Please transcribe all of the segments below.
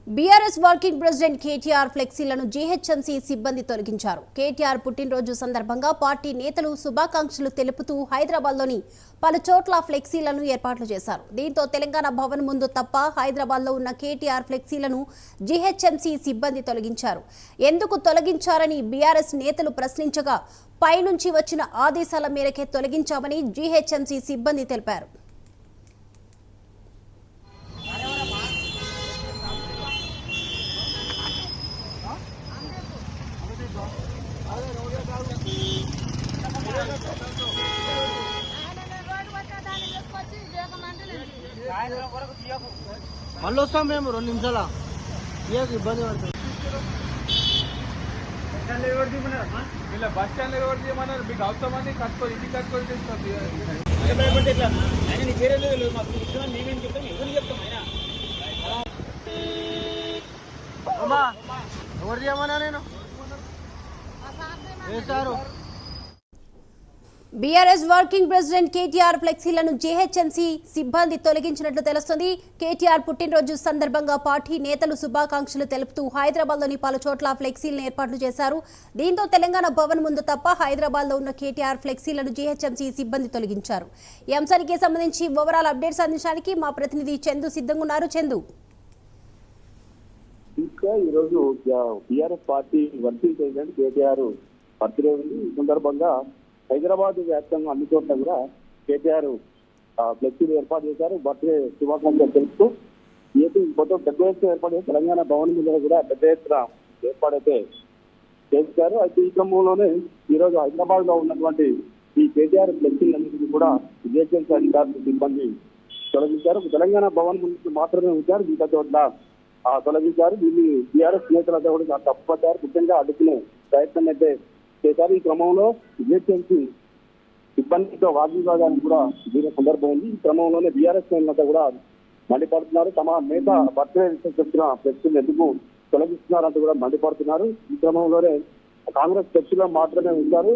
BRS working president KTR ఫ్లెక్సీలను GHMC సిబ్బంది తొలగించారు. కేటీఆర్ పుట్టినరోజు సందర్భంగా పార్టీ నేతలు శుభాకాంక్షలు తెలుపుతూ హైదరాబాద్లోని పలు చోట్ల ఫ్లెక్సీలను ఏర్పాట్లు చేశారు. దీంతో తెలంగాణ భవన్ ముందు తప్ప హైదరాబాద్లో ఉన్న కేటీఆర్ ఫ్లెక్సీలను జీహెచ్ఎంసీ సిబ్బంది తొలగించారు. ఎందుకు తొలగించారని బీఆర్ఎస్ నేతలు ప్రశ్నించగా పైనుంచి వచ్చిన ఆదేశాల మేరకే తొలగించామని జీహెచ్ఎంసీ సిబ్బంది తెలిపారు. మళ్ళీ వస్తాం మేము 2 నిమిషాల ఇబ్బంది పడుతుంది. బస్ స్టాండ్ ఎవరు మీకు అవసరమని కట్టుకోవాలి, ఇంటికి కట్టుకొని ఎవరు చేయమన్నా నేను వేశారు. బీఆర్ఎస్ వర్కింగ్ ప్రెసిడెంట్ కేటీఆర్ ఫ్లెక్సీలను జీహెచ్ఎంసీ సిబ్బంది తొలగించినట్లు తెలుస్తుంది. కేటీఆర్ పుట్టినరోజు సందర్భంగా పార్టీ నేతలు శుభాకాంక్షలు తెలుపుతూ హైదరాబాద్లోని పలు చోట్ల ఫ్లెక్సీలను ఏర్పాట్లు చేశారు. దీంతో తెలంగాణ భవన్ ముందు తప్ప హైదరాబాద్లో ఉన్న కేటీఆర్ ఫ్లెక్సీలను జీహెచ్ఎంసీ సిబ్బంది తొలగించారు. ఈ అంశానికి సంబంధించి ఓవరాల్ అప్డేట్స్ అందించడానికి మా ప్రతినిధి చందు సిద్ధంగా ఉన్నారు. చందు, ఈరోజు BRS party working president KTR birthday ఉంది. ఈ సందర్భంగా హైదరాబాద్ వ్యాప్తంగా అన్ని చోట్ల కూడా కేటీఆర్ ఫ్లెక్సీలు ఏర్పాటు చేశారు. బర్త్డే శుభాకాంక్షలు తెలుపుతూ మొత్తం పెద్ద ఎత్తున ఏర్పాటు చేసి తెలంగాణ భవన్ మీద కూడా పెద్ద ఎత్తున ఏర్పాటైతే చేశారు. అయితే ఈ క్రమంలోనే ఈరోజు హైదరాబాద్ లో ఉన్నటువంటి ఈ కేటీఆర్ ఫ్లెక్సీలన్నింటినీ కూడా జిహెచ్ఎంసీ అధికారులు సిబ్బంది తొలగించారు. తెలంగాణ భవన్ ముందు మాత్రమే ఉంచారు, మిగతా చోట్ల తొలగించారు. దీన్ని టీఆర్ఎస్ నేతలతో కూడా తప్పుపట్టారు, ముఖ్యంగా అడ్డుకునే ప్రయత్నం అయితే చేశారు. ఈ క్రమంలో జిహెచ్ఎంసీ సిబ్బందితో వాగ్వివాదానికి కూడా దీని సందర్భం ఉంది. ఈ క్రమంలోనే బీఆర్ఎస్ నేత కూడా మండిపడుతున్నారు. తమ నేత బర్త్డే చెప్పిన ఫ్లెక్సీలు ఎందుకు తొలగిస్తున్నారంటూ కూడా మండిపడుతున్నారు. ఈ క్రమంలోనే కాంగ్రెస్ ఫ్లెక్సీలో మాత్రమే ఉంచారు,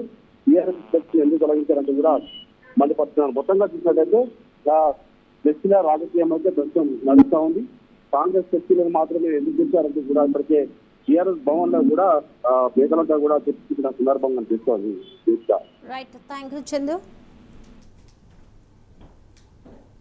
టీఆర్ఎస్ ఫ్లెక్సీ ఎందుకు తొలగించారంటూ కూడా మండిపడుతున్నారు. మొత్తంగా చూసినట్టయితే ఫ్లెక్సీల రాజకీయం అయితే ప్రస్తుతం నడుస్తూ ఉంది. కాంగ్రెస్ ఫ్లెక్సీలను మాత్రమే ఎందుకు ఇచ్చారంటూ కూడా ఇప్పటికే టీఆర్ఎస్ భవన్ లో కూడా నేతలంతా కూడా చర్చించిన సందర్భంగా తీసుకోవాలి. Right, thank you Chandu.